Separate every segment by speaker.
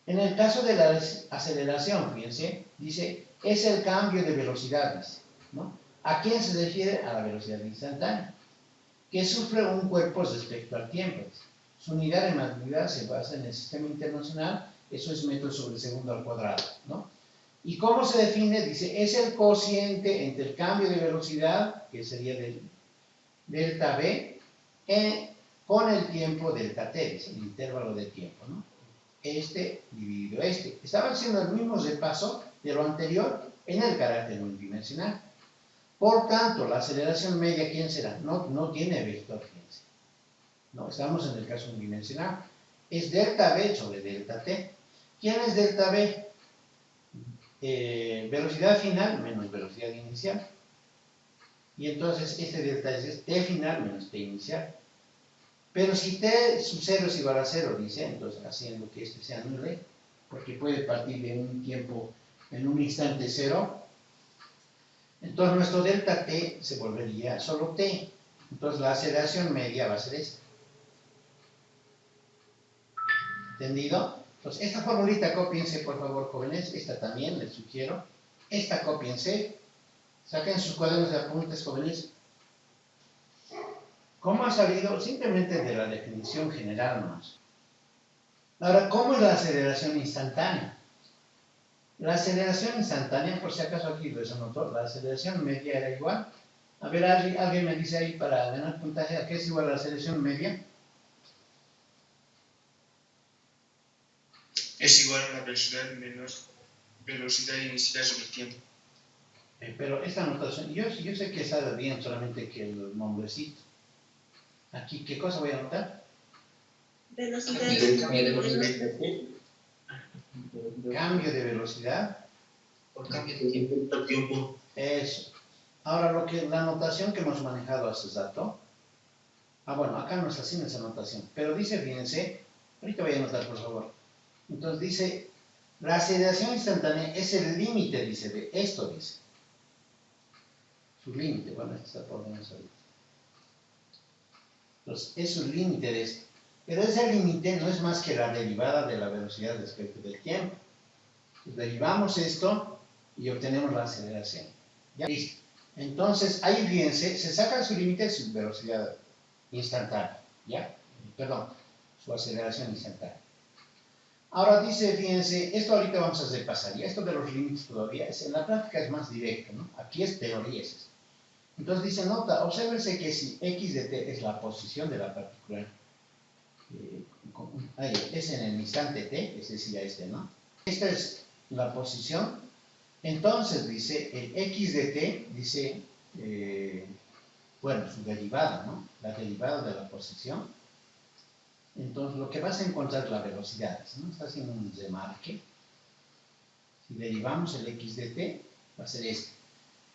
Speaker 1: En el caso de la aceleración, fíjense, dice, es el cambio de velocidades, ¿no? ¿A quién se refiere? A la velocidad instantánea, que sufre un cuerpo respecto al tiempo. Su unidad de magnitud se basa en el sistema internacional, eso es metros sobre segundo al cuadrado, ¿no? ¿Y cómo se define? Dice, es el cociente entre el cambio de velocidad, que sería del delta V, con el tiempo delta T, es el intervalo de tiempo, ¿no? Este dividido este. Estaba haciendo el mismo repaso de lo anterior en el carácter unidimensional. Por tanto, la aceleración media, ¿quién será? No tiene vector, fíjense. No, estamos en el caso unidimensional. Es delta V sobre delta T. ¿Quién es delta V? Velocidad final menos velocidad inicial. Y entonces este delta es T final menos T inicial. Pero si T sub 0 es igual a 0, dice, entonces haciendo que este sea nulo, porque puede partir de un tiempo en un instante 0, entonces nuestro delta T se volvería solo T. Entonces la aceleración media va a ser esta. ¿Entendido? Entonces esta formulita cópiense por favor, jóvenes, esta también les sugiero. Esta cópiense, saquen sus cuadernos de apuntes, jóvenes. ¿Cómo ha salido? Simplemente de la definición general nomás. Ahora, ¿cómo es la aceleración instantánea? La aceleración instantánea, por si acaso aquí les anotó, la aceleración media era igual. A ver, alguien me dice ahí para ganar puntaje, ¿a qué es igual la aceleración media?
Speaker 2: Es igual a la velocidad menos velocidad inicial sobre el tiempo.
Speaker 1: Pero esta anotación, yo sé que está bien, solamente que el nombrecito. Aquí, ¿qué cosa voy a anotar?
Speaker 3: Velocidad.
Speaker 1: Cambio de velocidad.
Speaker 2: Por cambio de tiempo.
Speaker 1: Eso. Ahora, la anotación que hemos manejado hace rato. Bueno, acá no está sin esa anotación. Pero dice, fíjense, ahorita voy a anotar, por favor. Entonces dice, la aceleración instantánea es el límite, dice, de esto, dice. Su límite, bueno, esto está por menos ahorita. Entonces, es un límite de esto. Pero ese límite no es más que la derivada de la velocidad respecto del tiempo. Entonces, derivamos esto y obtenemos la aceleración. ¿Ya? Listo. Entonces, ahí fíjense, se saca su límite de su velocidad instantánea. ¿Ya? Perdón, su aceleración instantánea. Ahora dice, fíjense, esto ahorita vamos a repasar. Y esto de los límites todavía, en la práctica es más directo, ¿no? Aquí es teoría, es esto. Entonces dice, nota, obsérvese que si x de t es la posición de la partícula, es en el instante t, es decir, a este, ¿no? Esta es la posición, entonces dice, el x de t, dice, bueno, su derivada, ¿no? La derivada de la posición. Entonces lo que vas a encontrar es la velocidad, ¿no? Está haciendo un remarque. Si derivamos el x de t, va a ser este.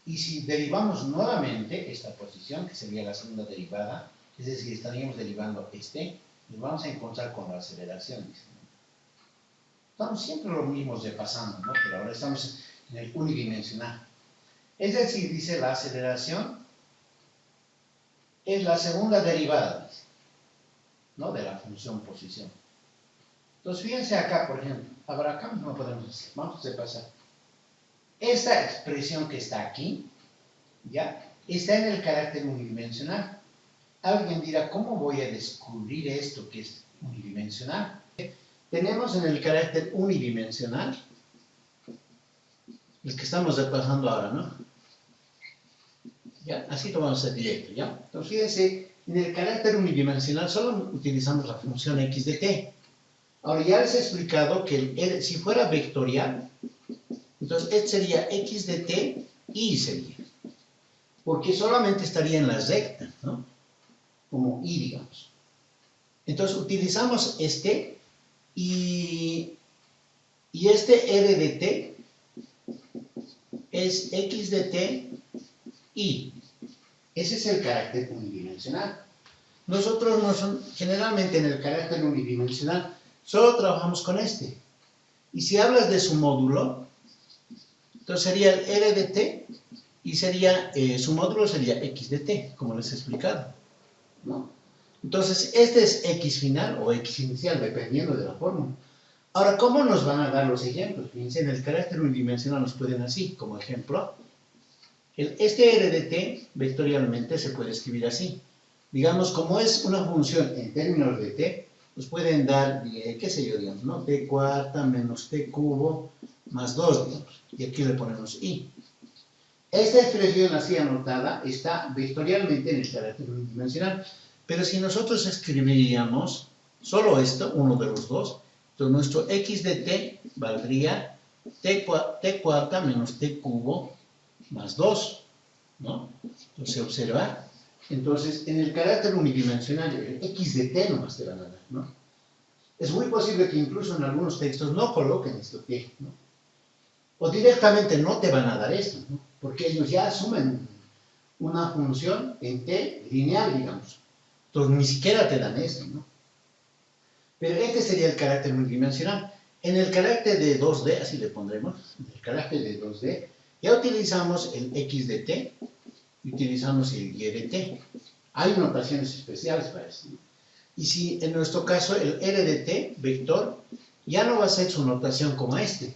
Speaker 1: Y si derivamos nuevamente esta posición, que sería la segunda derivada, es decir, estaríamos derivando nos vamos a encontrar con la aceleración. Estamos siempre lo mismo repasando, ¿no? Pero ahora estamos en el unidimensional. Es decir, dice, la aceleración es la segunda derivada, dice, ¿no? De la función posición. Entonces, fíjense acá, por ejemplo. Ahora acá no podemos hacer. Vamos a repasar. Esta expresión que está aquí, ¿ya? Está en el carácter unidimensional. Alguien dirá, ¿cómo voy a descubrir esto que es unidimensional? Tenemos en el carácter unidimensional, el que estamos repasando ahora, ¿no? ¿Ya? Así lo vamos a hacer directo, ¿ya? Entonces, fíjense, en el carácter unidimensional solo utilizamos la función x de t. Ahora, ya les he explicado que si fuera vectorial, entonces este sería x de t, y sería. Porque solamente estaría en la recta, ¿no? Como y, digamos. Entonces utilizamos este, y este r de t es x de t, y. Ese es el carácter unidimensional. Nosotros generalmente en el carácter unidimensional solo trabajamos con este. Y si hablas de su módulo, entonces sería el r de t, y sería, su módulo sería x de t, como les he explicado, ¿no? Entonces, este es x final o x inicial, dependiendo de la fórmula. Ahora, ¿cómo nos van a dar los ejemplos? Fíjense, en el carácter unidimensional nos pueden así, como ejemplo. Este r de t vectorialmente se puede escribir así. Digamos, como es una función en términos de t, nos pueden dar, qué sé yo, digamos, ¿no? T cuarta menos t cubo más 2, digamos. Y aquí le ponemos i. Esta expresión así anotada está vectorialmente en el carácter unidimensional. Pero si nosotros escribiríamos solo esto, uno de los dos, entonces nuestro x de t valdría t cuarta menos t cubo más 2, ¿no? Entonces, observa. Entonces, en el carácter unidimensional, el x de t nomás te van a dar, ¿no? Es muy posible que incluso en algunos textos no coloquen esto t, ¿no? O directamente no te van a dar esto, ¿no? Porque ellos ya asumen una función en t lineal, digamos. Entonces, ni siquiera te dan esto, ¿no? Pero este sería el carácter unidimensional. En el carácter de 2D, así le pondremos, en el carácter de 2D, ya utilizamos el x de t y utilizamos el y de t. Hay notaciones especiales para eso, ¿no? Y si en nuestro caso el r de t, vector, ya no va a ser su notación como este.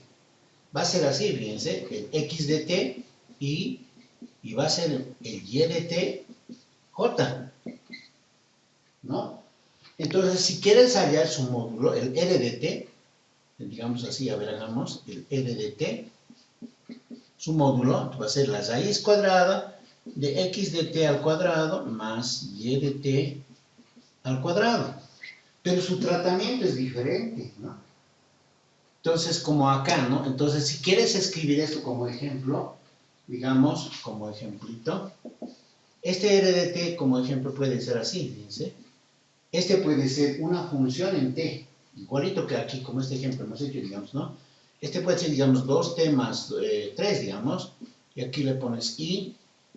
Speaker 1: Va a ser así, fíjense, el x de t y va a ser el y de t j, ¿no? Entonces, si quieres hallar su módulo, el r de t, digamos así, a ver, hagamos el r de t, su módulo va a ser la raíz cuadrada de x de t al cuadrado más y de t al cuadrado. Pero su tratamiento es diferente, ¿no? Entonces, como acá, ¿no? Entonces, si quieres escribir esto como ejemplo, digamos, como ejemplito, este r de t como ejemplo puede ser así, fíjense. Este puede ser una función en t, igualito que aquí, como este ejemplo hemos hecho, digamos, ¿no? Este puede ser, digamos, 2t más 3, digamos, y aquí le pones i,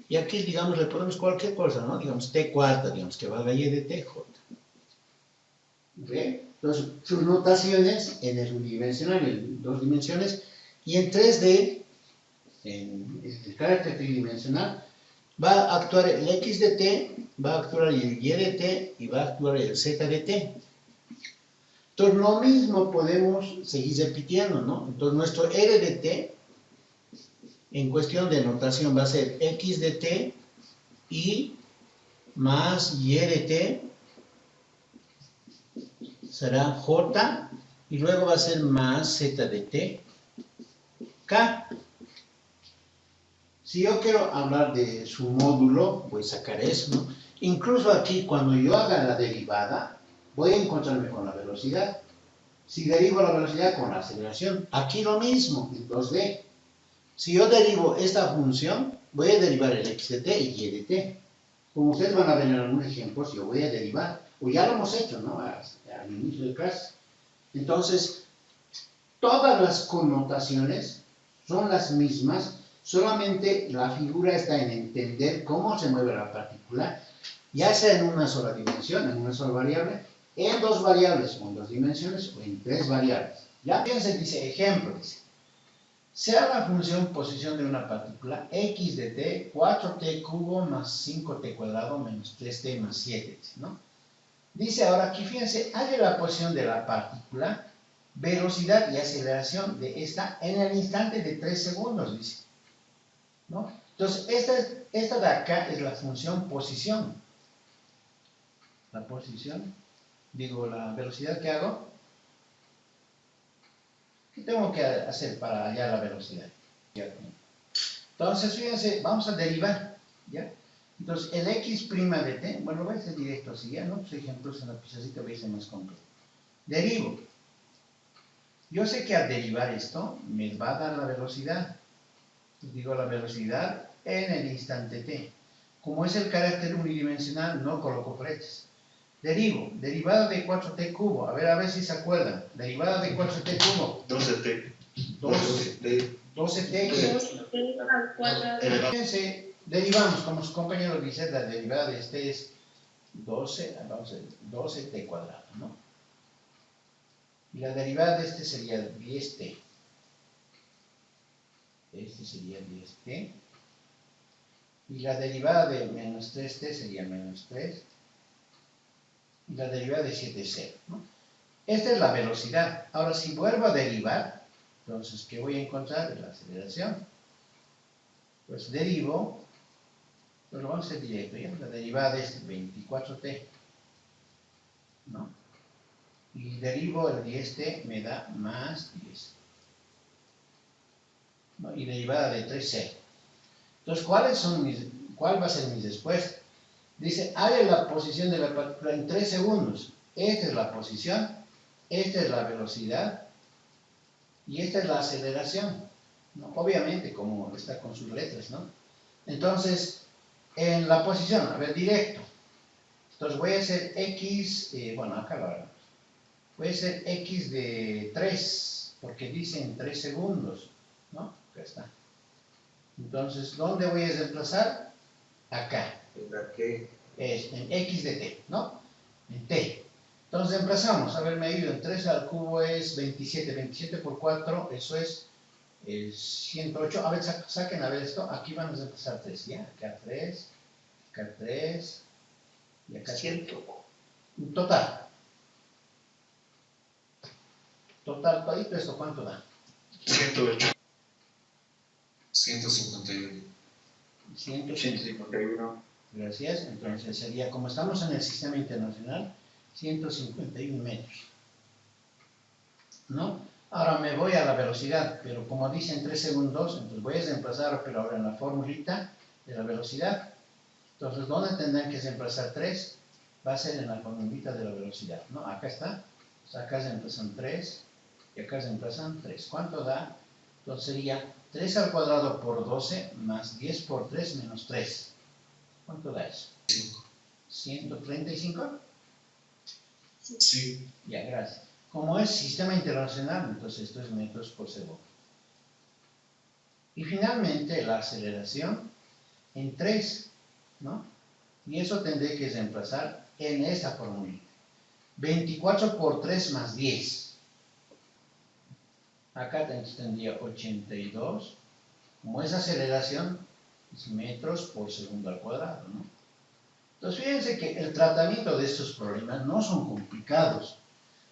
Speaker 1: y aquí, digamos, le ponemos cualquier cosa, ¿no? Digamos, t cuarta, digamos, que valga y de t, j. ¿Ve? Entonces, sus notaciones en el unidimensional, en 2 dimensiones, y en 3D, en el carácter tridimensional, va a actuar el x de t, va a actuar el y de t y va a actuar el z de t. Entonces, lo mismo podemos seguir repitiendo, ¿no? Entonces, nuestro r de t, en cuestión de notación, va a ser x de t y más y de t, será j, y luego va a ser más z de t, k. Si yo quiero hablar de su módulo, voy a sacar eso, ¿no? Incluso aquí, cuando yo haga la derivada, voy a encontrarme con la velocidad. Si derivo la velocidad con la aceleración, aquí lo mismo, en 2D. Si yo derivo esta función, voy a derivar el x de t y y de t. Como ustedes van a ver en algún ejemplo, si yo voy a derivar, o ya lo hemos hecho, ¿no? Al inicio de clase. Entonces, todas las connotaciones son las mismas, solamente la figura está en entender cómo se mueve la partícula, ya sea en una sola dimensión, en una sola variable, en 2 variables, o en 2 dimensiones, o en 3 variables. Ya fíjense, dice, ejemplo, dice, sea la función posición de una partícula x de t, 4t cubo más 5t cuadrado menos 3t más 7, ¿no? Dice ahora aquí, fíjense, halle la posición de la partícula, velocidad y aceleración de esta en el instante de 3 segundos, dice, ¿no? Entonces, esta de acá es la función posición. La posición, digo, la velocidad que hago. ¿Qué tengo que hacer para hallar la velocidad? Entonces, fíjense, vamos a derivar, ¿ya? Entonces, el x' de t, bueno, voy a hacer directo así, ¿ya? ¿No? Pues ejemplos en la pizarrita voy a ser más concreto. Derivo. Yo sé que al derivar esto, me va a dar la velocidad. Digo la velocidad en el instante t. Como es el carácter unidimensional, no coloco flechas. Derivo, derivada de 4t cubo. A ver si se acuerdan. Derivada de 4t cubo.
Speaker 2: 12t.
Speaker 1: 12t.
Speaker 3: 2t al cuadrado.
Speaker 1: Fíjense, derivamos, como su compañero dice, la derivada de este es 12, vamos a ver, 12t cuadrado, ¿no? Y la derivada de este sería 10t. Este sería 10t. Y la derivada de menos 3t sería menos 3. Y la derivada de 7 es 0, ¿no? Esta es la velocidad. Ahora, si vuelvo a derivar, entonces, ¿qué voy a encontrar? La aceleración. Pues derivo, pues lo vamos a hacer directo, ¿ya? La derivada es 24t, ¿no? Y derivo el 10t, me da más 10. ¿No? Y derivada de 3, 0. Entonces, ¿cuál va a ser mi respuesta? Dice, halla la posición de la partícula en 3 segundos. Esta es la posición, esta es la velocidad y esta es la aceleración, ¿no? Obviamente, como está con sus letras, ¿no? Entonces, en la posición, a ver, directo. Entonces voy a hacer x, bueno, acá lo haremos. Voy a hacer x de 3, porque dice en 3 segundos, ¿no? Acá está. Entonces, ¿dónde voy a reemplazar? Acá.
Speaker 4: ¿En la qué?
Speaker 1: Es en x de t, ¿no? En t. Entonces reemplazamos, a ver, medido en 3 al cubo es 27, 27 por 4, eso es 108. A ver, saquen a ver esto, aquí vamos a reemplazar 3, ¿ya? Acá 3 y acá 100. Total, todito esto, ¿cuánto da?
Speaker 2: 108.
Speaker 4: 151.
Speaker 1: 151. Gracias, entonces sería, como estamos en el sistema internacional, 151 metros, ¿no? Ahora me voy a la velocidad, pero como dice en 3 segundos, entonces voy a reemplazar, pero ahora en la formulita de la velocidad. Entonces, ¿dónde tendrán que reemplazar 3? Va a ser en la formulita de la velocidad, ¿no? Acá está, o sea, acá reemplazan 3 y acá reemplazan 3. ¿Cuánto da? Entonces sería 3 al cuadrado por 12 más 10 por 3 menos 3. ¿Cuánto da eso? 135.
Speaker 2: Sí.
Speaker 1: Ya, gracias. Como es sistema internacional, entonces esto es metros por segundo. Y finalmente la aceleración en 3, ¿no? Y eso tendré que reemplazar en esta fórmula. 24 por 3 más 10. Acá tendría 82. Como es aceleración, es metros por segundo al cuadrado, ¿no? Entonces, fíjense que el tratamiento de estos problemas no son complicados.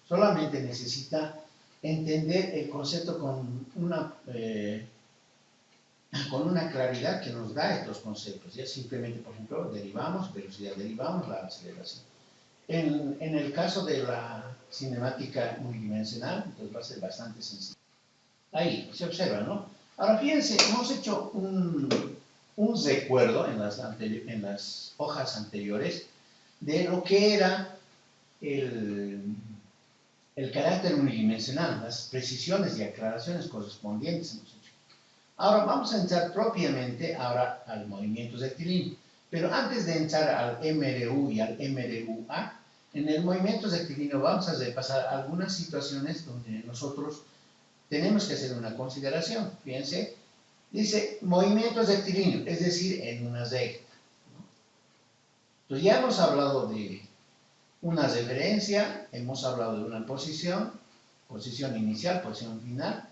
Speaker 1: Solamente necesita entender el concepto con una claridad que nos da estos conceptos. Ya simplemente, por ejemplo, derivamos velocidad, derivamos la aceleración. En el caso de la cinemática unidimensional, entonces va a ser bastante sencillo. Ahí, se observa, ¿no? Ahora, fíjense, hemos hecho un recuerdo en las hojas anteriores de lo que era el carácter unidimensional, las precisiones y aclaraciones correspondientes hemos hecho. Ahora vamos a entrar propiamente ahora al movimiento rectilíneo, pero antes de entrar al MRU y al MRUA, en el movimiento rectilíneo vamos a repasar algunas situaciones donde nosotros tenemos que hacer una consideración. Fíjense, dice movimiento rectilíneo, es decir, en una recta, ¿no? Entonces ya hemos hablado de una referencia, hemos hablado de una posición inicial, posición final.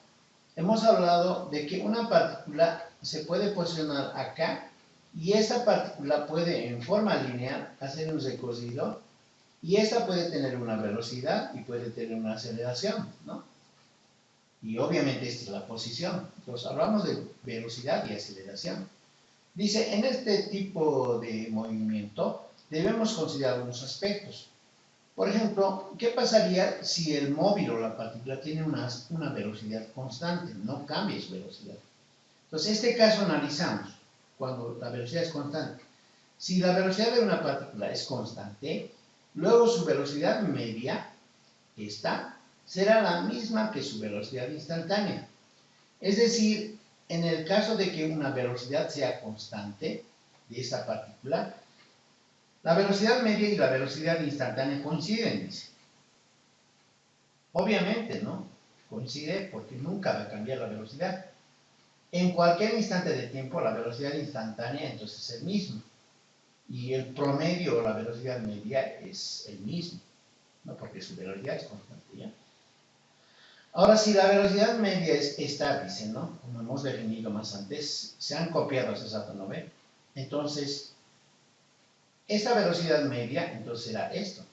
Speaker 1: Hemos hablado de que una partícula se puede posicionar acá y esta partícula puede en forma lineal hacer un recorrido y esta puede tener una velocidad y puede tener una aceleración, ¿no? Y obviamente esta es la posición. Entonces hablamos de velocidad y aceleración. Dice, en este tipo de movimiento debemos considerar algunos aspectos. Por ejemplo, ¿qué pasaría si el móvil o la partícula tiene una velocidad constante? No cambia su velocidad. Entonces, este caso analizamos cuando la velocidad es constante. Si la velocidad de una partícula es constante, luego su velocidad media, esta, será la misma que su velocidad instantánea. Es decir, en el caso de que una velocidad sea constante de esta partícula, la velocidad media y la velocidad instantánea coinciden, dice. Obviamente, ¿no? Coincide porque nunca va a cambiar la velocidad. En cualquier instante de tiempo, la velocidad instantánea entonces es el mismo. Y el promedio o la velocidad media es el mismo, ¿no? Porque su velocidad es constante, ¿ya? Ahora, si la velocidad media es esta, dice, ¿no? Como hemos definido más antes, se han copiado hace rato, ¿no ven? Entonces, esta velocidad media, entonces será esto.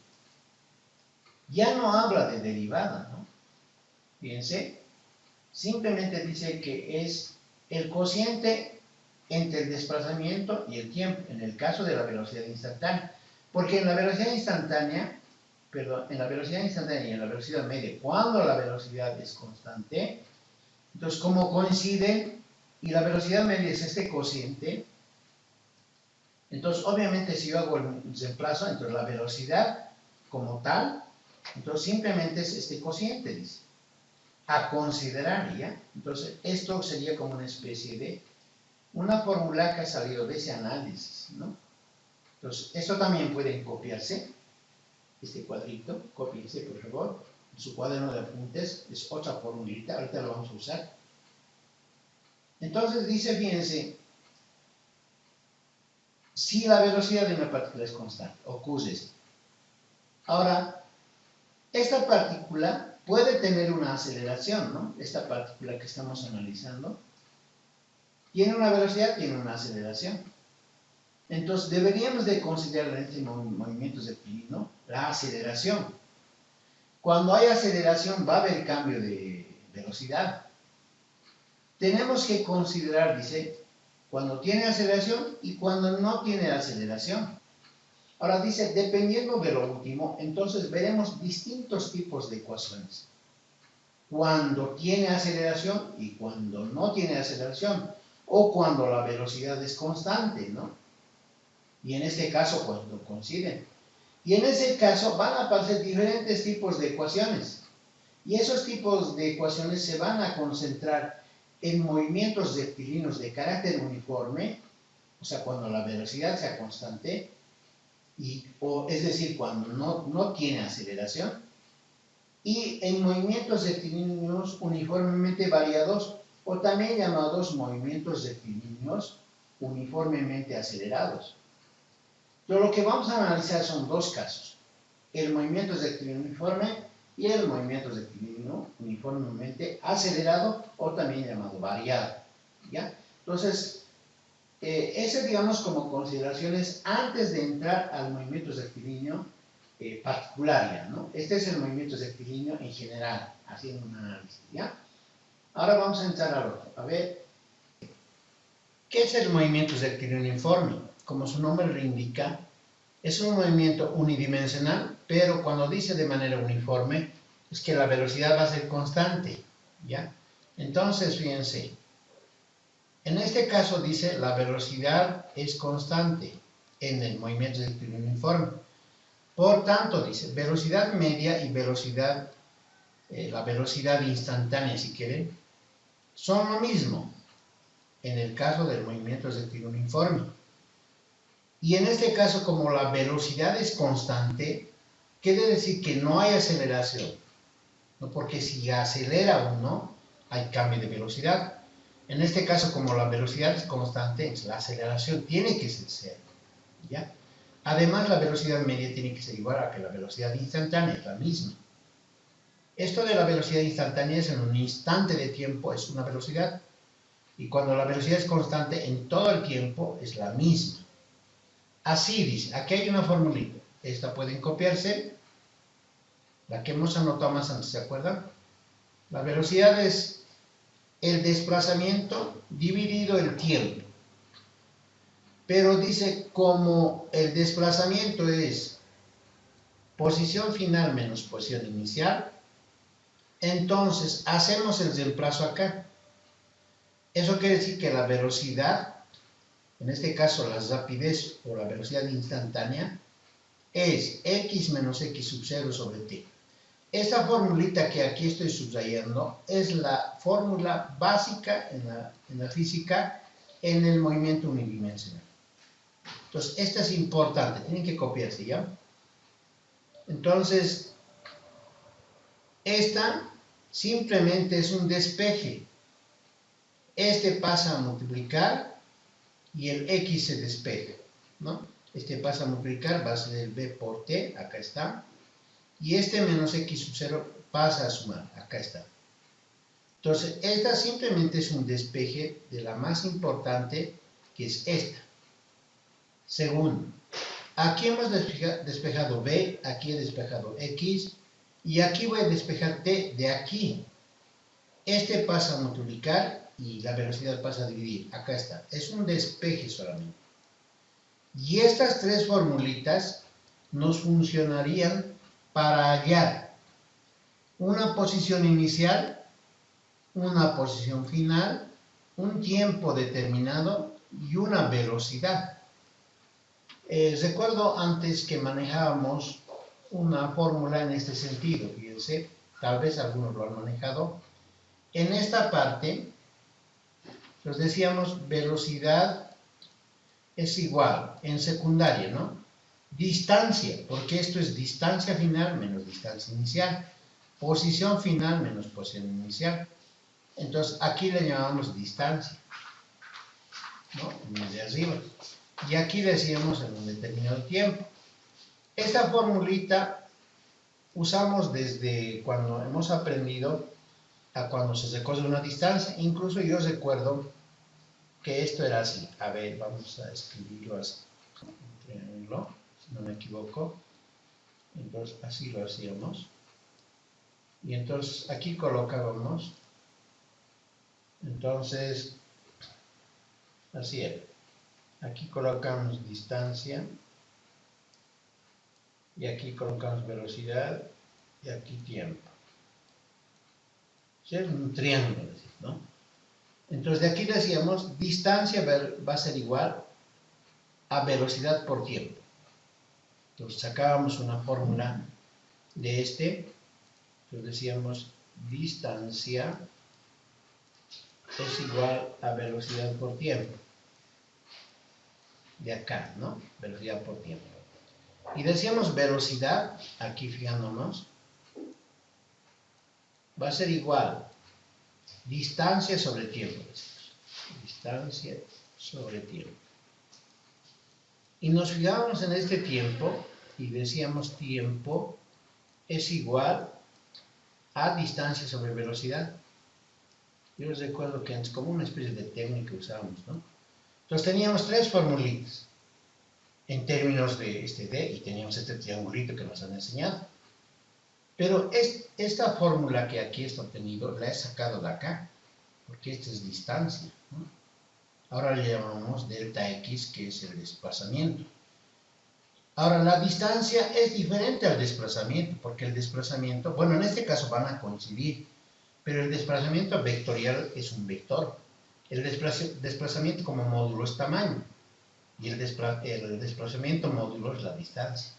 Speaker 1: ya no habla de derivada, ¿no? Fíjense, simplemente dice que es el cociente entre el desplazamiento y el tiempo, en el caso de la velocidad instantánea. Porque en la velocidad instantánea, en la velocidad instantánea y en la velocidad media, cuando la velocidad es constante, entonces como coinciden y la velocidad media es este cociente, entonces obviamente si yo hago el reemplazo, entonces la velocidad como tal, entonces simplemente es este cociente, dice, a considerar, ¿ya? Entonces esto sería como una especie de una fórmula que ha salido de ese análisis, ¿no? Entonces esto también puede copiarse, este cuadrito, cópiense por favor, en su cuaderno de apuntes, es otra formulita, ahorita lo vamos a usar. Entonces dice, fíjense, si la velocidad de una partícula es constante, ocurre esto. Ahora, esta partícula puede tener una aceleración, ¿no? Esta partícula que estamos analizando tiene una velocidad, tiene una aceleración. Entonces, deberíamos de considerar en este movimiento rectilíneo la aceleración. Cuando hay aceleración va a haber cambio de velocidad. Tenemos que considerar, dice, cuando tiene aceleración y cuando no tiene aceleración. Ahora dice, dependiendo de lo último, entonces veremos distintos tipos de ecuaciones. Cuando tiene aceleración y cuando no tiene aceleración, o cuando la velocidad es constante, ¿no? Y en este caso, cuando coinciden. Y en ese caso van a aparecer diferentes tipos de ecuaciones. Y esos tipos de ecuaciones se van a concentrar en movimientos rectilíneos de carácter uniforme, o sea, cuando la velocidad sea constante, es decir, cuando no tiene aceleración, y en movimientos rectilíneos uniformemente variados, o también llamados movimientos rectilíneos uniformemente acelerados. Pero lo que vamos a analizar son dos casos, el movimiento rectilíneo uniforme y el movimiento rectilíneo uniformemente acelerado o también llamado variado, ¿ya? Entonces, ese digamos como consideraciones antes de entrar al movimiento rectilíneo particular, ¿ya? ¿No? Este es el movimiento rectilíneo en general, haciendo un análisis, ¿ya? Ahora vamos a entrar al otro, a ver, ¿qué es el movimiento rectilíneo uniforme? Como su nombre lo indica, es un movimiento unidimensional, pero cuando dice de manera uniforme, es que la velocidad va a ser constante, ¿ya? Entonces, fíjense, en este caso dice la velocidad es constante en el movimiento rectilíneo uniforme. Por tanto, dice, velocidad media y velocidad, la velocidad instantánea, si quieren, son lo mismo en el caso del movimiento rectilíneo uniforme. Y en este caso, como la velocidad es constante, quiere decir que no hay aceleración, ¿no? Porque si acelera uno, hay cambio de velocidad. En este caso, como la velocidad es constante, la aceleración tiene que ser cero, ¿ya? Además, la velocidad media tiene que ser igual a que la velocidad instantánea, es la misma. Esto de la velocidad instantánea es en un instante de tiempo, es una velocidad, y cuando la velocidad es constante, en todo el tiempo es la misma. Así dice, aquí hay una formulita, esta pueden copiarse, la que hemos anotado más antes, ¿se acuerdan? La velocidad es el desplazamiento dividido el tiempo. Pero dice, como el desplazamiento es posición final menos posición inicial, entonces hacemos el reemplazo acá. Eso quiere decir que la velocidad, en este caso la rapidez o la velocidad instantánea, es x menos x sub 0 sobre t. Esta formulita que aquí estoy subrayando es la fórmula básica en la física en el movimiento unidimensional. Entonces, esta es importante, tienen que copiarse, ¿ya? Entonces, esta simplemente es un despeje. Este pasa a multiplicar y el x se despeja, ¿no? Este pasa a multiplicar, va a ser el b por t, acá está. Y este menos x sub 0 pasa a sumar, acá está. Entonces, esta simplemente es un despeje de la más importante, que es esta. Segundo, aquí hemos despejado b, aquí he despejado x, Y aquí voy a despejar t de aquí. Este pasa a multiplicar y la velocidad pasa a dividir. Acá está. Es un despeje solamente. Y estas tres formulitas nos funcionarían para hallar una posición inicial, una posición final, un tiempo determinado y una velocidad. Recuerdo antes que manejábamos una fórmula en este sentido, fíjense, tal vez algunos lo han manejado. En esta parte, nos decíamos velocidad es igual, en secundaria, ¿no? Distancia, porque esto es distancia final menos distancia inicial. Posición final menos posición inicial. Entonces, aquí le llamamos distancia, ¿no? Desde arriba. Y aquí le decíamos en un determinado tiempo. Esta formulita usamos desde cuando hemos aprendido a cuando se recoge una distancia. Incluso yo recuerdo que esto era así. A ver, vamos a escribirlo así. Triángulo, si no me equivoco. Entonces, así lo hacíamos. Y entonces, aquí colocábamos. Entonces, así era. Aquí colocamos distancia. Y aquí colocamos velocidad. Y aquí tiempo. Es un triángulo, ¿no? Entonces, de aquí decíamos, distancia va a ser igual a velocidad por tiempo. Entonces, sacábamos una fórmula de este. Entonces, decíamos, distancia es igual a velocidad por tiempo. De acá, ¿no? Velocidad por tiempo. Y decíamos velocidad, aquí fijándonos, va a ser igual distancia sobre tiempo. Distancia sobre tiempo. Y nos fijábamos en este tiempo y decíamos tiempo es igual a distancia sobre velocidad. Yo les recuerdo que es como una especie de técnica que usábamos, ¿no? Entonces teníamos tres formulitas en términos de este D y teníamos este triangulito que nos han enseñado. Pero esta fórmula que aquí está obtenido la he sacado de acá, porque esta es distancia, ¿no? Ahora le llamamos delta X, que es el desplazamiento. Ahora, la distancia es diferente al desplazamiento, porque el desplazamiento, bueno, en este caso van a coincidir, pero el desplazamiento vectorial es un vector. El desplazamiento como módulo es tamaño, y el desplazamiento módulo es la distancia,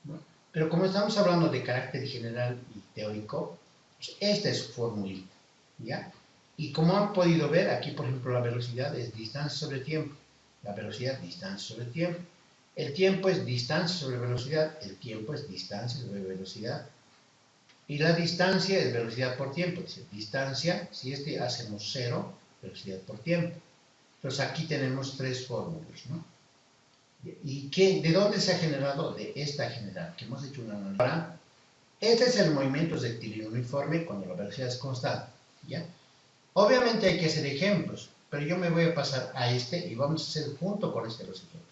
Speaker 1: ¿no? Pero como estamos hablando de carácter general y teórico, pues esta es su formulita, ¿ya? Y como han podido ver, aquí por ejemplo la velocidad es distancia sobre tiempo, la velocidad distancia sobre tiempo, el tiempo es distancia sobre velocidad, el tiempo es distancia sobre velocidad, y la distancia es velocidad por tiempo, es decir, distancia, si hacemos 0, velocidad por tiempo. Entonces aquí tenemos tres fórmulas, ¿no? ¿Y de dónde se ha generado? De esta general, que hemos hecho una análisis. Ahora, este es el movimiento rectilíneo uniforme cuando la velocidad es constante, ¿ya? Obviamente hay que hacer ejemplos, pero yo me voy a pasar a este y vamos a hacer junto con este los ejemplos.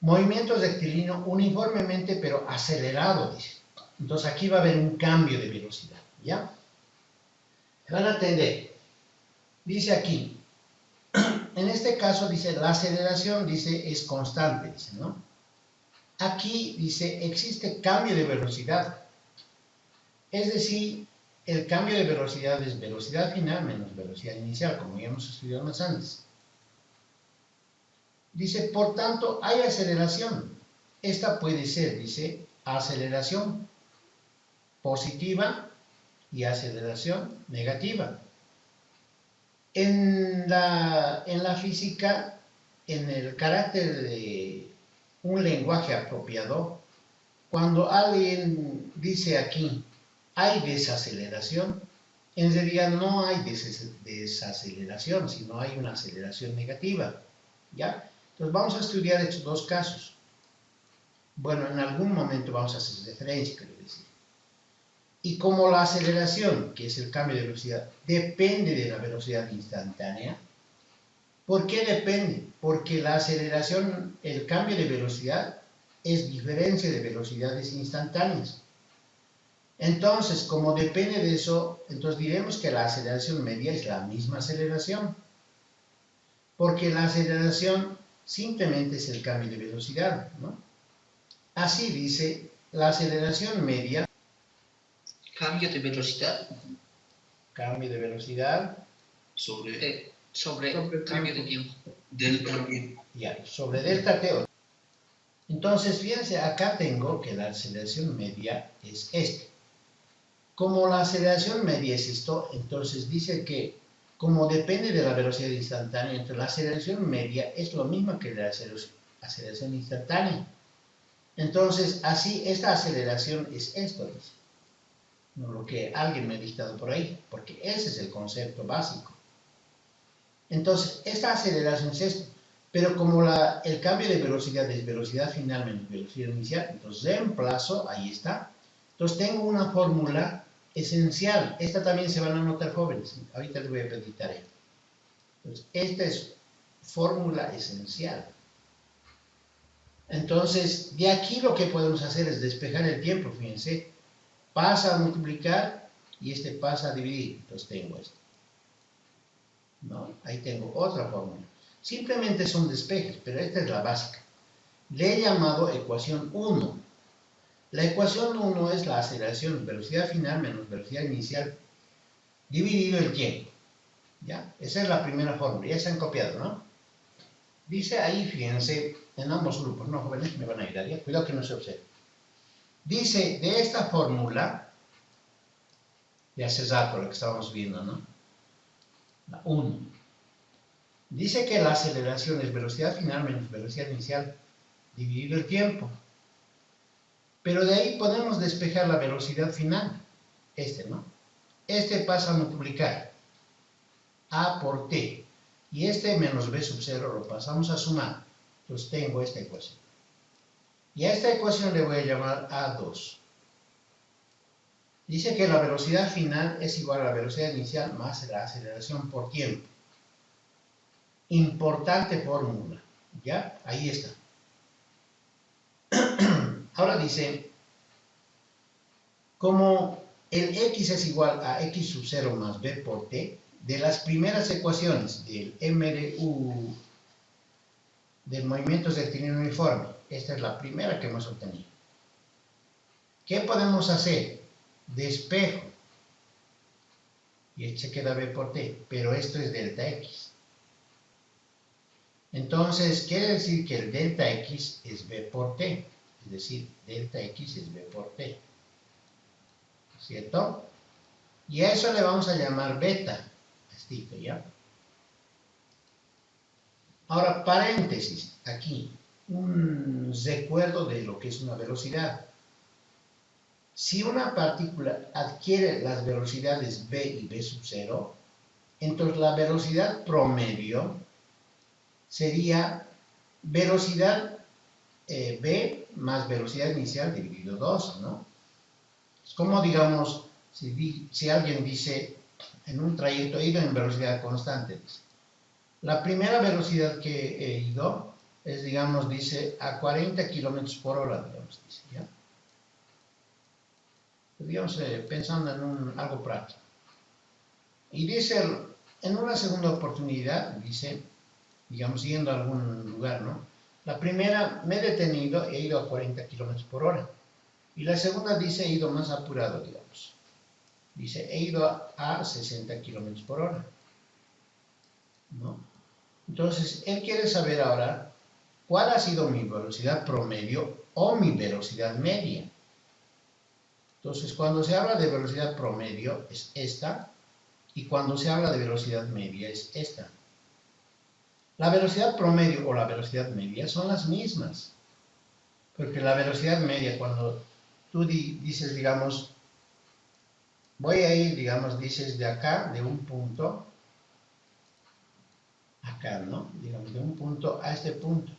Speaker 1: Movimiento rectilíneo uniformemente pero acelerado, dice. Entonces aquí va a haber un cambio de velocidad, ¿ya? Van a entender. Dice aquí, en este caso dice la aceleración, dice es constante, dice, ¿no? Aquí dice existe cambio de velocidad. Es decir, el cambio de velocidad es velocidad final menos velocidad inicial, como ya hemos estudiado más antes. Dice, por tanto, hay aceleración. Esta puede ser, dice, aceleración positiva y aceleración negativa. En la física, en el carácter de un lenguaje apropiado, cuando alguien dice aquí, hay desaceleración, en realidad no hay desaceleración, sino hay una aceleración negativa, ¿ya? Entonces vamos a estudiar estos dos casos. Bueno, en algún momento vamos a hacer referencia, quiero decir. Y como la aceleración, que es el cambio de velocidad, depende de la velocidad instantánea, ¿por qué depende? Porque la aceleración, el cambio de velocidad, es diferencia de velocidades instantáneas. Entonces, como depende de eso, entonces diremos que la aceleración media es la misma aceleración, porque la aceleración simplemente es el cambio de velocidad, ¿no? Así dice, la aceleración media,
Speaker 4: Cambio de velocidad
Speaker 1: cambio de velocidad,
Speaker 4: sobre cambio de tiempo.
Speaker 2: Delta T.
Speaker 1: ya, sobre delta T. Entonces, fíjense, acá tengo que la aceleración media es esto. Como la aceleración media es esto, entonces dice que como depende de la velocidad instantánea, entonces la aceleración media es lo mismo que la aceleración instantánea. Entonces, así, esta aceleración es esto, dice. No lo que alguien me ha dictado por ahí, porque ese es el concepto básico. Entonces, esta aceleración es esto. Pero como el cambio de velocidad es velocidad final menos velocidad inicial, entonces reemplazo, ahí está. Entonces tengo una fórmula esencial. Esta también se van a anotar, jóvenes. Ahorita les voy a pedir tarea. Entonces, esta es fórmula esencial. Entonces, de aquí lo que podemos hacer es despejar el tiempo, fíjense. Pasa a multiplicar y este pasa a dividir. Entonces tengo esto. ¿No? Ahí tengo otra fórmula. Simplemente son despejes, pero esta es la básica. Le he llamado ecuación 1. La ecuación 1 es la aceleración, velocidad final menos velocidad inicial, dividido el tiempo. ¿Ya? Esa es la primera fórmula, ya se han copiado, ¿no? Dice ahí, fíjense, en ambos grupos, ¿no, jóvenes? Me van a ayudar, ¿ya? Cuidado que no se observe. Dice, de esta fórmula, de hace rato lo que estábamos viendo, ¿no? La 1. Dice que la aceleración es velocidad final menos velocidad inicial, dividido el tiempo. Pero de ahí podemos despejar la velocidad final. ¿No? Este pasa a multiplicar. A por T. Y este menos B sub 0 lo pasamos a sumar. Entonces tengo esta ecuación. Y a esta ecuación le voy a llamar A2. Dice que la velocidad final es igual a la velocidad inicial más la aceleración por tiempo. Importante fórmula. ¿Ya? Ahí está. Ahora dice, como el x es igual a x sub 0 más b por t, de las primeras ecuaciones del MDU del movimiento rectilíneo uniforme, esta es la primera que hemos obtenido. ¿Qué podemos hacer? Despejo. Y se queda b por t, pero esto es delta x. Entonces, quiere decir que el delta x es b por t. Es decir, delta x es b por t. ¿Cierto? Y a eso le vamos a llamar beta. Estito, ¿ya? Ahora, paréntesis, aquí. Un recuerdo de lo que es una velocidad. Si una partícula adquiere las velocidades b y b sub 0, entonces la velocidad promedio sería velocidad b más velocidad inicial dividido 2, ¿no? Es como, digamos, si alguien dice, en un trayecto he ido en velocidad constante, dice, la primera velocidad que he ido es, digamos, dice, a 40 kilómetros por hora, digamos, dice, ¿ya? Digamos, pensando en algo práctico. Y dice, en una segunda oportunidad, dice, digamos, yendo a algún lugar, ¿no? La primera, me he detenido, he ido a 40 kilómetros por hora. Y la segunda dice, he ido más apurado, digamos. Dice, he ido a 60 kilómetros por hora. ¿No? Entonces, él quiere saber ahora cuál ha sido mi velocidad promedio o mi velocidad media. Entonces, cuando se habla de velocidad promedio es esta, y cuando se habla de velocidad media es esta. La velocidad promedio o la velocidad media son las mismas. Porque la velocidad media, cuando tú dices, digamos, voy a ir, digamos, dices de acá, de un punto, acá, ¿no? Digamos, de un punto a este punto.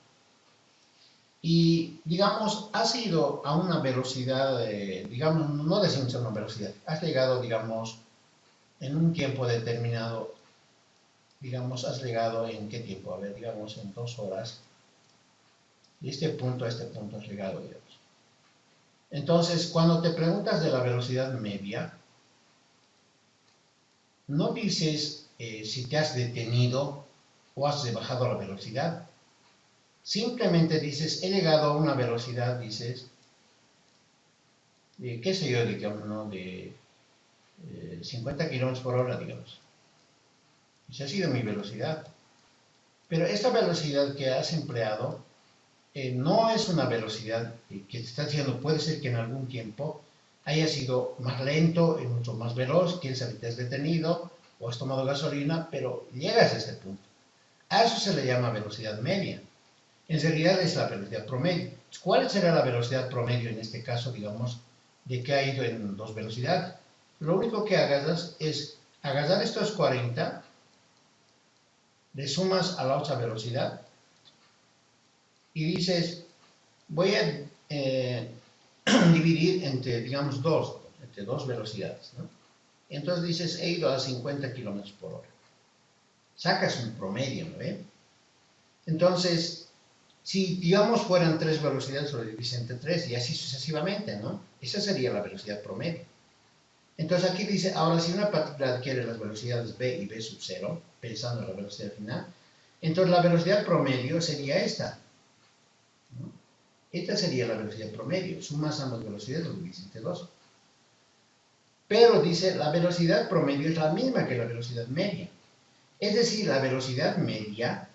Speaker 1: Y, digamos, has ido a una velocidad, digamos, no decimos una velocidad, has llegado, digamos, en un tiempo determinado, digamos, has llegado en qué tiempo, a ver, digamos, en 2 horas, de este punto a este punto has llegado, digamos. Entonces, cuando te preguntas de la velocidad media, no dices si te has detenido o has bajado la velocidad. Simplemente dices, he llegado a una velocidad, dices, de, qué sé yo, digamos, ¿no? De 50 kilómetros por hora, digamos. Esa ha sido mi velocidad. Pero esta velocidad que has empleado no es una velocidad que te está diciendo, puede ser que en algún tiempo haya sido más lento, mucho más veloz, quién sabe, te has detenido o has tomado gasolina, pero llegas a ese punto. A eso se le llama velocidad media. En realidad es la velocidad promedio. ¿Cuál será la velocidad promedio en este caso, digamos, de que ha ido en dos velocidades? Lo único que hagas es agarrar estos 40, le sumas a la otra velocidad y dices, voy a dividir entre, digamos, entre dos velocidades, ¿no? Entonces dices, he ido a 50 kilómetros por hora. Sacas un promedio, ¿no ve? Entonces, si, digamos, fueran tres velocidades, lo divides entre tres y así sucesivamente, ¿no? Esa sería la velocidad promedio. Entonces aquí dice, ahora si una partícula adquiere las velocidades v y v sub 0, pensando en la velocidad final, entonces la velocidad promedio sería esta, ¿no? Esta sería la velocidad promedio. Sumas ambas velocidades, lo divides entre 2. Pero dice, la velocidad promedio es la misma que la velocidad media. Es decir, la velocidad media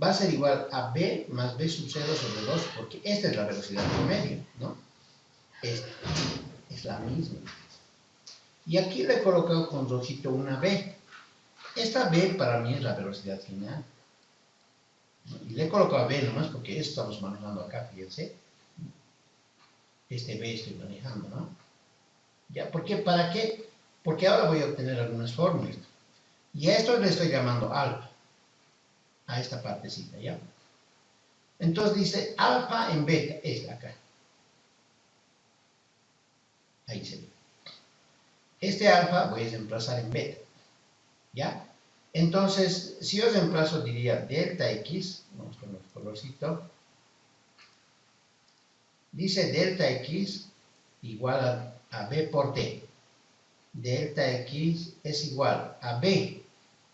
Speaker 1: va a ser igual a v más v sub 0 sobre 2, porque esta es la velocidad promedio, ¿no? Esta es la misma. Y aquí le he colocado con rojito una v. Esta v para mí es la velocidad final. Y le he colocado v nomás porque esto estamos manejando acá, fíjense. Este v estoy manejando, ¿no? ¿Ya? ¿Por qué? ¿Para qué? Porque ahora voy a obtener algunas fórmulas. Y a esto le estoy llamando alfa. A esta partecita, ¿ya? Entonces dice alfa en beta, es acá. Ahí se ve. Este alfa voy a reemplazar en beta, ¿ya? Entonces, si yo reemplazo, diría delta x, vamos con el colorcito, dice delta x igual a b por t. Delta x es igual a b,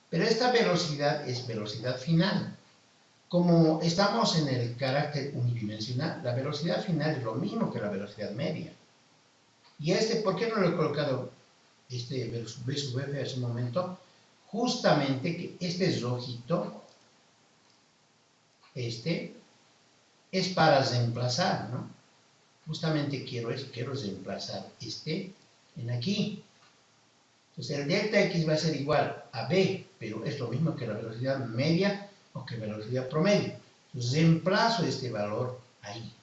Speaker 1: pero esta velocidad es velocidad final. Como estamos en el carácter unidimensional, la velocidad final es lo mismo que la velocidad media. Y ¿por qué no lo he colocado v sub f hace un momento? Justamente que este es rojito, es para reemplazar, ¿no? Justamente quiero reemplazar en aquí. Entonces el delta x va a ser igual a b, pero es lo mismo que la velocidad media o que la velocidad promedio. Entonces reemplazo este valor ahí.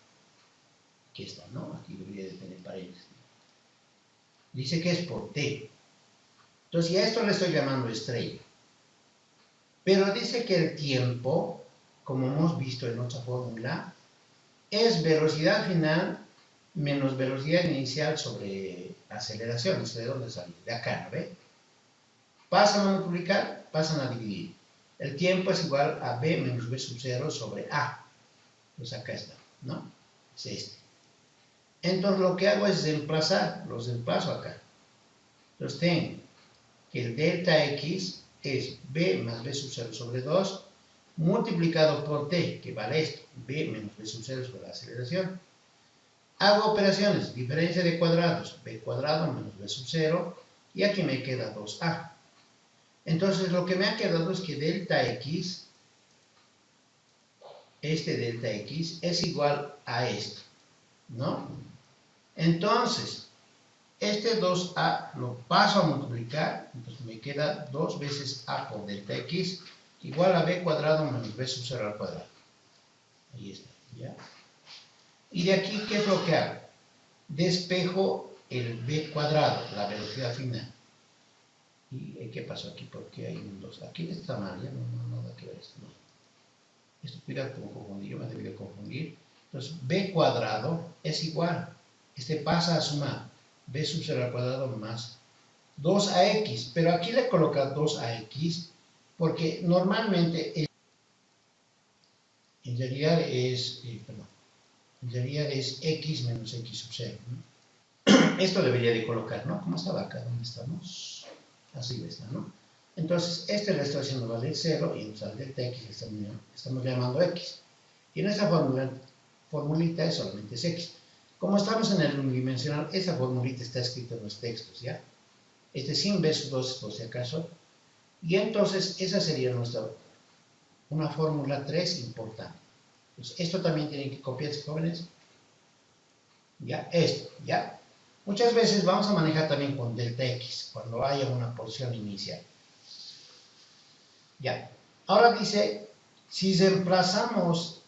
Speaker 1: Aquí está, ¿no? Aquí debería de tener paréntesis. Dice que es por t. Entonces, a esto le estoy llamando estrella. Pero dice que el tiempo, como hemos visto en otra fórmula, es velocidad final menos velocidad inicial sobre aceleración. ¿De dónde sale? De acá, ¿no ve? Pasan a multiplicar, pasan a dividir. El tiempo es igual a b menos v sub 0 sobre a. Pues acá está, ¿no? Es este. Entonces lo que hago es reemplazar, los reemplazo acá. Entonces tengo que el delta x es b más v sub 0 sobre 2 multiplicado por t, que vale esto, b menos v sub 0 sobre la aceleración. Hago operaciones, diferencia de cuadrados, b cuadrado menos v sub 0, y aquí me queda 2a. Entonces lo que me ha quedado es que delta x, delta x es igual a esto, ¿no? Entonces, 2a lo paso a multiplicar, entonces me queda 2 veces a por delta x igual a b cuadrado menos v sub 0 al cuadrado. Ahí está, ¿ya? Y de aquí, ¿qué es lo que hago? Despejo el b cuadrado, la velocidad final. ¿Y qué pasó aquí? Porque hay un 2. Aquí está mal, ya no, nada que ver esto, no. Esto, cuidado como confundir, yo me debí de confundir. Entonces, b cuadrado es igual. Pasa a sumar b sub 0 al cuadrado más 2ax, pero aquí le coloca 2ax porque normalmente en realidad es, En teoría es x menos x sub 0, ¿no? Esto debería de colocar, ¿no? ¿Cómo estaba acá? ¿Dónde estamos? Así está, ¿no? Entonces, este le estoy haciendo valer 0 y entonces al delta x le estamos llamando x. Y en esta formulita es solamente es x. Como estamos en el unidimensional, esa formulita está escrita en los textos, ¿ya? Sin b sub 2 por si acaso. Y entonces, esa sería una fórmula 3 importante. Entonces, esto también tienen que copiarse, jóvenes. Ya, esto, ¿ya? Muchas veces vamos a manejar también con delta x, cuando haya una porción inicial. Ya. Ahora dice, si reemplazamos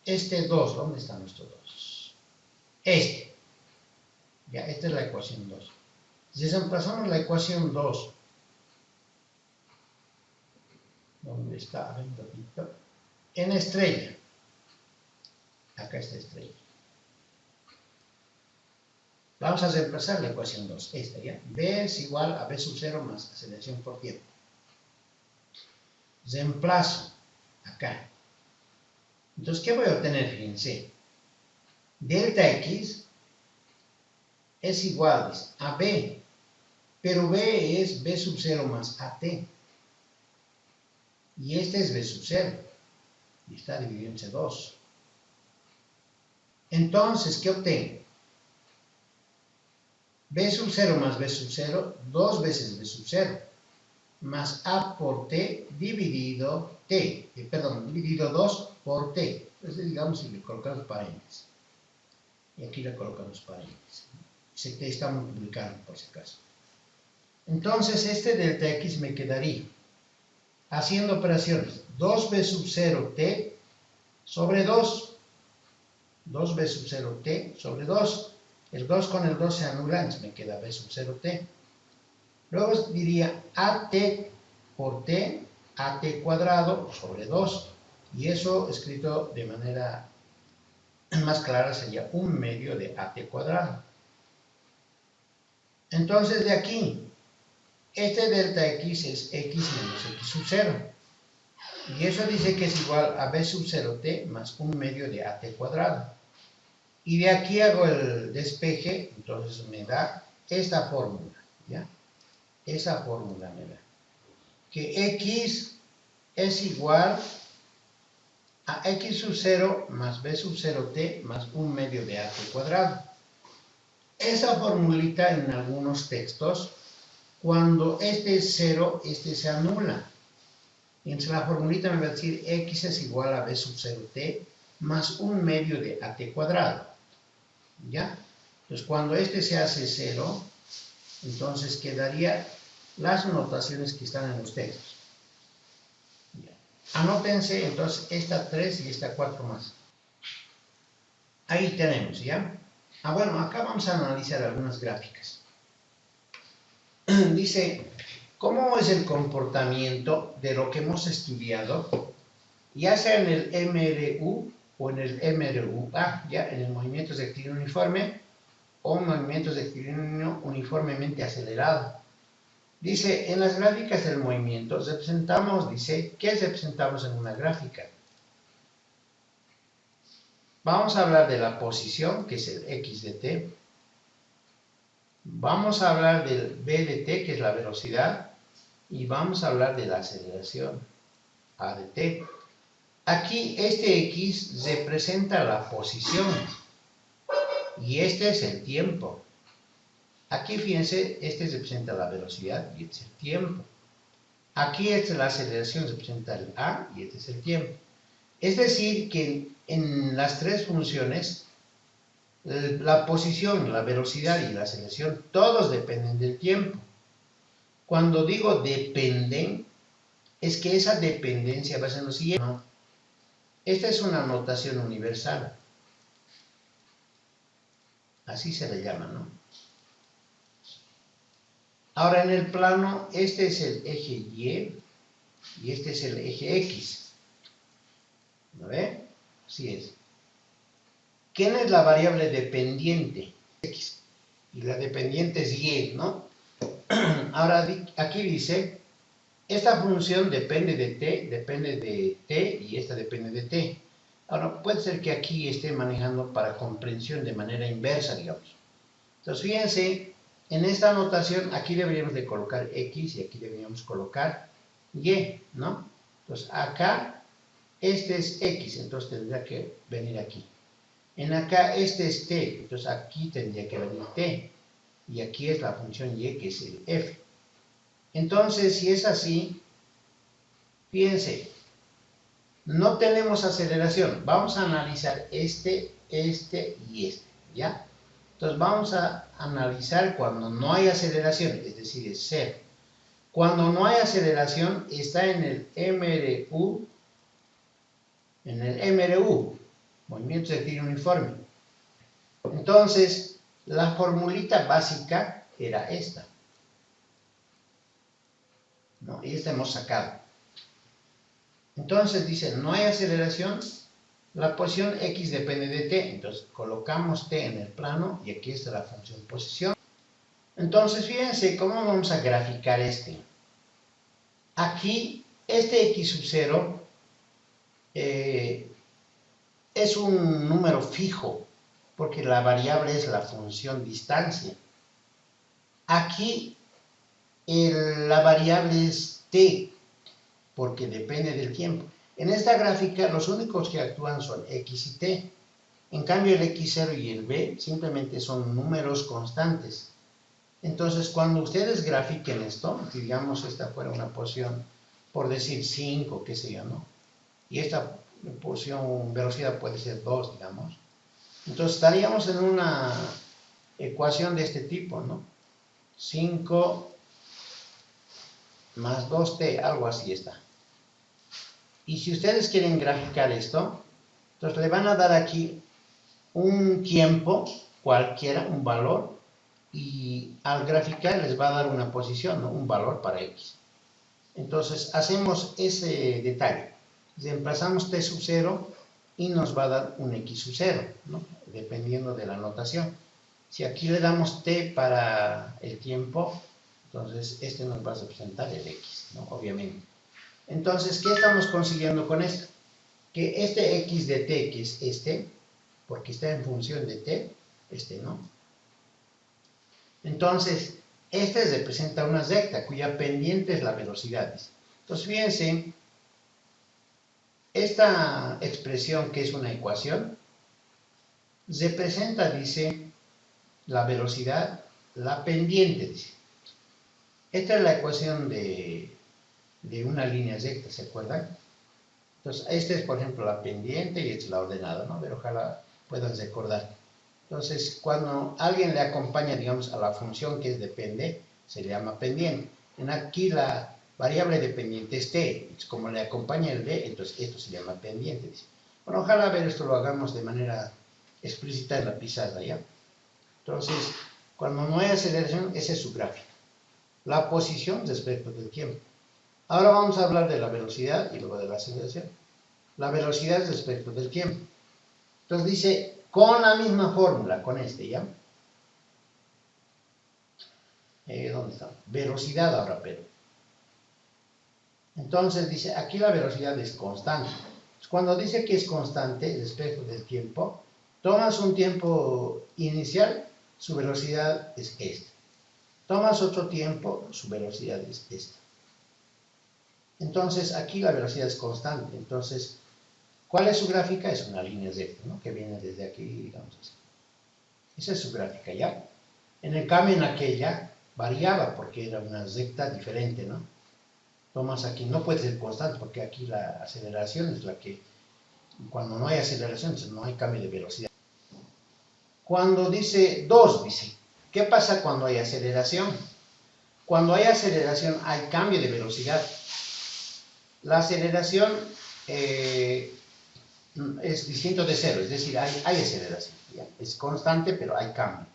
Speaker 1: este 2, ¿dónde está nuestro 2? Ya, esta es la ecuación 2. Si reemplazamos la ecuación 2, ¿dónde está? A ver un ratito. En estrella. Acá está estrella. Vamos a reemplazar la ecuación 2, esta, ¿ya? B es igual a B sub 0 más aceleración por tiempo. Reemplazo acá. Entonces, ¿qué voy a obtener? Fíjense. Delta X es igual a B, pero B es B sub 0 más AT. Y este es B sub 0. Y está dividido entre 2. Entonces, ¿qué obtengo? B sub 0 más B sub 0, 2 veces B sub 0, más A por T dividido dividido 2 por T. Entonces, digamos, si le colocamos paréntesis. Y aquí le colocamos paréntesis. Ese T está multiplicando, por si acaso. Entonces, este delta X me quedaría, haciendo operaciones, 2B sub 0 T sobre 2. 2B sub 0 T sobre 2. El 2 con el 2 se anula, entonces me queda B sub 0t. Luego diría AT por T, AT cuadrado sobre 2. Y eso escrito de manera más clara sería 1/2 de AT cuadrado. Entonces de aquí, este delta X es X menos X sub 0. Y eso dice que es igual a B sub 0t más 1/2 de AT cuadrado. Y de aquí hago el despeje, entonces me da esta fórmula, ¿ya? Esa fórmula me da. Que X es igual a X sub 0 más B sub 0t más 1/2 de AT cuadrado. Esa formulita en algunos textos, cuando este es 0, este se anula. Y entonces la formulita me va a decir X es igual a B sub 0t más 1/2 de AT cuadrado. ¿Ya? Entonces, cuando este se hace 0, entonces quedaría las notaciones que están en los textos. ¿Ya? Anótense, entonces, esta 3 y esta 4 más. Ahí tenemos, ¿ya? Bueno, acá vamos a analizar algunas gráficas. Dice, ¿cómo es el comportamiento de lo que hemos estudiado, ya sea en el MRU o en el MRUA, ya en el movimiento de rectilíneo uniforme o movimientos de rectilíneo uniformemente acelerado? Dice, en las gráficas del movimiento representamos, dice, ¿qué representamos en una gráfica? Vamos a hablar de la posición, que es el X de t. Vamos a hablar del B de t, que es la velocidad. Y vamos a hablar de la aceleración, A de t. Aquí este X representa la posición y este es el tiempo. Aquí fíjense, este representa la velocidad y este es el tiempo. Aquí esta es la aceleración, representa el A y este es el tiempo. Es decir, que en las tres funciones, la posición, la velocidad y la aceleración, todos dependen del tiempo. Cuando digo dependen, es que esa dependencia va a ser lo siguiente. Esta es una notación universal. Así se le llama, ¿no? Ahora en el plano, este es el eje Y y este es el eje X. ¿Lo ve? Así es. ¿Quién es la variable dependiente? X. Y la dependiente es Y, ¿no? Ahora aquí dice, esta función depende de t y esta depende de t. Ahora, puede ser que aquí esté manejando para comprensión de manera inversa, digamos. Entonces, fíjense, en esta anotación, aquí deberíamos de colocar X y aquí deberíamos colocar Y, ¿no? Entonces, acá, este es X, entonces tendría que venir aquí. En acá, este es T, entonces aquí tendría que venir T. Y aquí es la función Y, que es el F. Entonces, si es así, fíjense, no tenemos aceleración. Vamos a analizar este y este, ¿ya? Entonces, vamos a analizar cuando no hay aceleración, es decir, es cero. Cuando no hay aceleración, está en el MRU, movimiento rectilíneo uniforme. Entonces, la formulita básica era esta, ¿no? Y esta hemos sacado. Entonces dice, no hay aceleración, la posición X depende de T, entonces colocamos T en el plano y aquí está la función posición. Entonces fíjense cómo vamos a graficar este. Aquí, este X sub 0 es un número fijo, porque la variable es la función distancia. Aquí la variable es T, porque depende del tiempo. En esta gráfica los únicos que actúan son X y T. En cambio el X0 y el B simplemente son números constantes. Entonces cuando ustedes grafiquen esto, digamos esta fuera una posición, por decir 5, qué sé yo, ¿no? Y esta posición, velocidad puede ser 2, digamos. Entonces estaríamos en una ecuación de este tipo, ¿no? 5 más 2t, algo así está. Y si ustedes quieren graficar esto, entonces le van a dar aquí un tiempo cualquiera, un valor, y al graficar les va a dar una posición, ¿no? Un valor para x. Entonces hacemos ese detalle. Reemplazamos t sub 0 y nos va a dar un x sub 0, ¿no? Dependiendo de la notación. Si aquí le damos t para el tiempo, entonces este nos va a representar el x, ¿no? Obviamente. Entonces, ¿qué estamos consiguiendo con esto? Que este x de t, que es este, porque está en función de t, ¿no? Entonces, este representa una recta cuya pendiente es la velocidad. Entonces, fíjense, esta expresión que es una ecuación, representa, dice, la velocidad, la pendiente, dice. Esta es la ecuación de una línea recta, ¿se acuerdan? Entonces, esta es, por ejemplo, la pendiente y esta es la ordenada, ¿no? Pero ojalá puedan recordar. Entonces, cuando alguien le acompaña, digamos, a la función que es depende, se le llama pendiente. En aquí la variable dependiente es t, como le acompaña el d, entonces esto se llama pendiente. Dice. Bueno, ojalá ver esto lo hagamos de manera explícita en la pizarra, ¿ya? Entonces, cuando no hay aceleración, esa es su gráfica. La posición respecto del tiempo. Ahora vamos a hablar de la velocidad y luego de la aceleración. La velocidad respecto del tiempo. Entonces dice, con la misma fórmula, con este, ¿ya? ¿Dónde está? Velocidad ahora, pero. Entonces dice, aquí la velocidad es constante. Cuando dice que es constante respecto del tiempo, tomas un tiempo inicial, su velocidad es esta. Tomas otro tiempo, su velocidad es esta. Entonces, aquí la velocidad es constante. Entonces, ¿cuál es su gráfica? Es una línea recta, ¿no? Que viene desde aquí, digamos así. Esa es su gráfica, ¿ya? En el cambio, en aquella variaba porque era una recta diferente, ¿no? Tomas aquí, no puede ser constante porque aquí la aceleración es la que, cuando no hay aceleración, entonces no hay cambio de velocidad. Cuando dice 2, dice, ¿qué pasa cuando hay aceleración? Cuando hay aceleración hay cambio de velocidad. La aceleración es distinto de cero, es decir, hay aceleración, ¿ya? Es constante, pero hay cambio.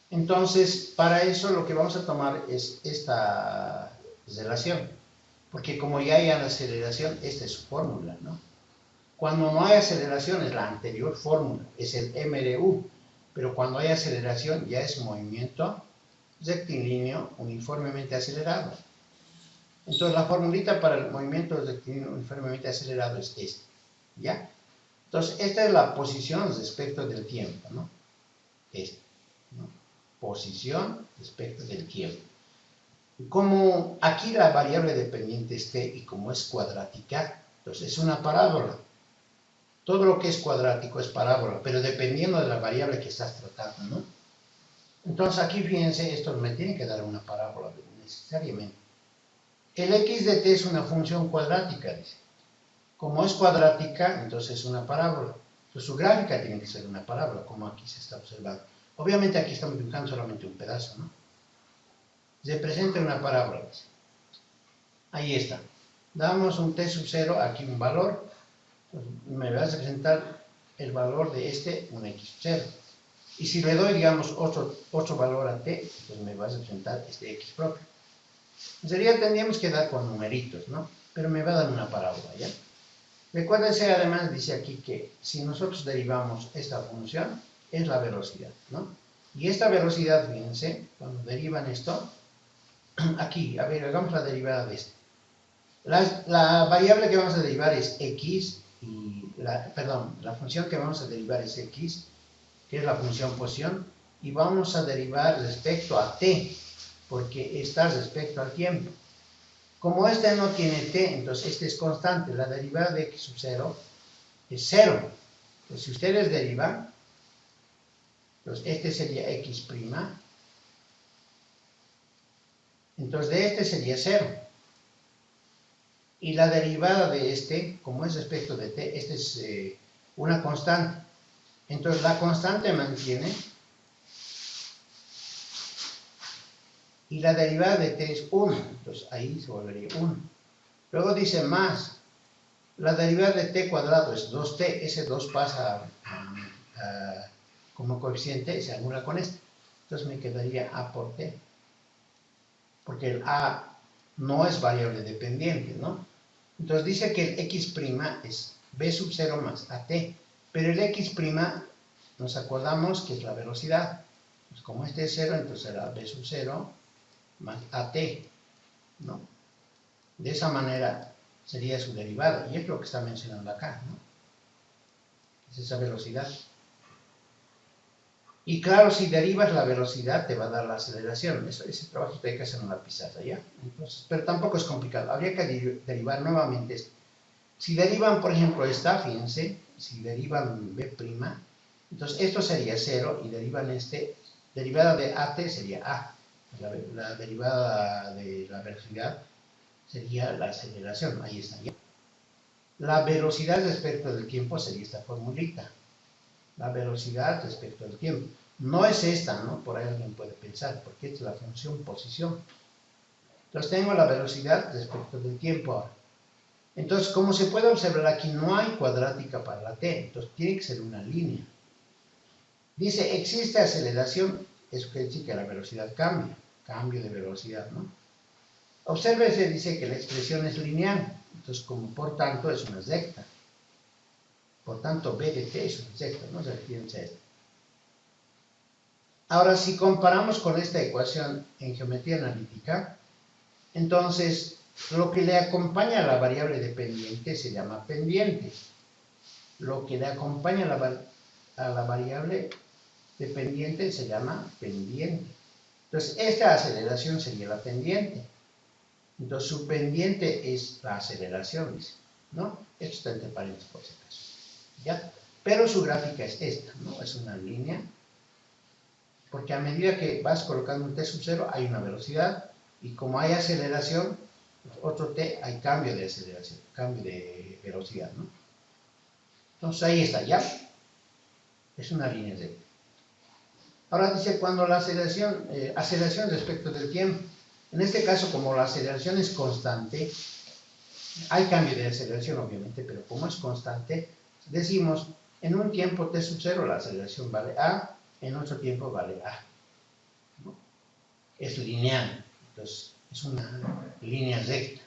Speaker 1: Entonces, para eso lo que vamos a tomar es esta relación, porque como ya hay aceleración, esta es su fórmula, ¿no? Cuando no hay aceleración es la anterior fórmula, es el MRU, pero cuando hay aceleración ya es movimiento rectilíneo uniformemente acelerado. Entonces la formulita para el movimiento rectilíneo uniformemente acelerado es esta, ¿ya? Entonces, esta es la posición respecto del tiempo, ¿no? ¿no? Posición respecto del tiempo. Como aquí la variable dependiente es t y como es cuadrática, entonces es una parábola. Todo lo que es cuadrático es parábola, pero dependiendo de la variable que estás tratando, ¿no? Entonces aquí fíjense, esto me tiene que dar una parábola necesariamente. El x de t es una función cuadrática, dice. Como es cuadrática, entonces es una parábola. Entonces su gráfica tiene que ser una parábola, como aquí se está observando. Obviamente aquí estamos dibujando solamente un pedazo, ¿no? Se presenta una parábola, dice. Ahí está. Damos un t sub 0, aquí un valor. Entonces, me va a presentar el valor de este, un x sub 0. Y si le doy, digamos, otro valor a t, pues me va a presentar este x propio. Tendríamos que dar con numeritos, ¿no? Pero me va a dar una parábola, ¿ya? Recuérdense, además, dice aquí que si nosotros derivamos esta función, es la velocidad, ¿no? Y esta velocidad, fíjense, cuando derivan esto, aquí, a ver, hagamos la derivada de esto. La variable que vamos a derivar es x, y la función que vamos a derivar es x, que es la función posición, y vamos a derivar respecto a t, porque está respecto al tiempo. Como este no tiene t, entonces este es constante, la derivada de x sub 0 es 0. Entonces si ustedes derivan, entonces este sería x', entonces de este sería 0. Y la derivada de este, como es respecto de t, este es una constante. Entonces la constante mantiene y la derivada de t es 1, entonces ahí se volvería 1. Luego dice más, la derivada de t cuadrado es 2t, ese 2 pasa como coeficiente y se anula con este. Entonces me quedaría a por t, porque el a no es variable dependiente, ¿no? Entonces dice que el x' es b sub 0 más at, pero el x' nos acordamos que es la velocidad. Pues como este es 0, entonces será b sub 0 más at, ¿no? De esa manera sería su derivada, y es lo que está mencionando acá, ¿no? Es esa velocidad. Y claro, si derivas la velocidad, te va a dar la aceleración. Ese trabajo hay que hacer en la pizarra, ¿ya? Entonces, pero tampoco es complicado. Habría que derivar nuevamente esto. Si derivan, por ejemplo, esta, fíjense, si derivan b', entonces esto sería 0, y derivan derivada de at sería a. La derivada de la velocidad sería la aceleración, ahí está, ¿ya? La velocidad respecto del tiempo sería esta formulita. La velocidad respecto al tiempo. No es esta, ¿no? Por ahí alguien puede pensar, porque esta es la función posición. Entonces tengo la velocidad respecto del tiempo ahora. Entonces, como se puede observar aquí, no hay cuadrática para la t, entonces tiene que ser una línea. Dice, existe aceleración, eso quiere decir que la velocidad cambia, cambio de velocidad, ¿no? Obsérvese, dice que la expresión es lineal, entonces como por tanto es una recta. Por tanto, b de t es una recta, ¿no? Se refiere a esto. Ahora, si comparamos con esta ecuación en geometría analítica, entonces lo que le acompaña a la variable dependiente se llama pendiente. Lo que le acompaña a la variable dependiente se llama pendiente. Entonces, esta aceleración sería la pendiente. Entonces, su pendiente es la aceleración, dice, ¿no? Esto está entre paréntesis por si acaso. ¿Ya? Pero su gráfica es esta, ¿no? Es una línea, porque a medida que vas colocando un t sub 0 hay una velocidad, y como hay aceleración, otro t hay cambio de aceleración, cambio de velocidad, ¿no? Entonces ahí está, ¿ya? Es una línea recta. Ahora dice, cuando la aceleración respecto del tiempo, en este caso como la aceleración es constante, hay cambio de aceleración obviamente, pero como es constante, decimos, en un tiempo t sub 0 la aceleración vale a, en otro tiempo vale a, ¿no? Es lineal, entonces es una línea recta.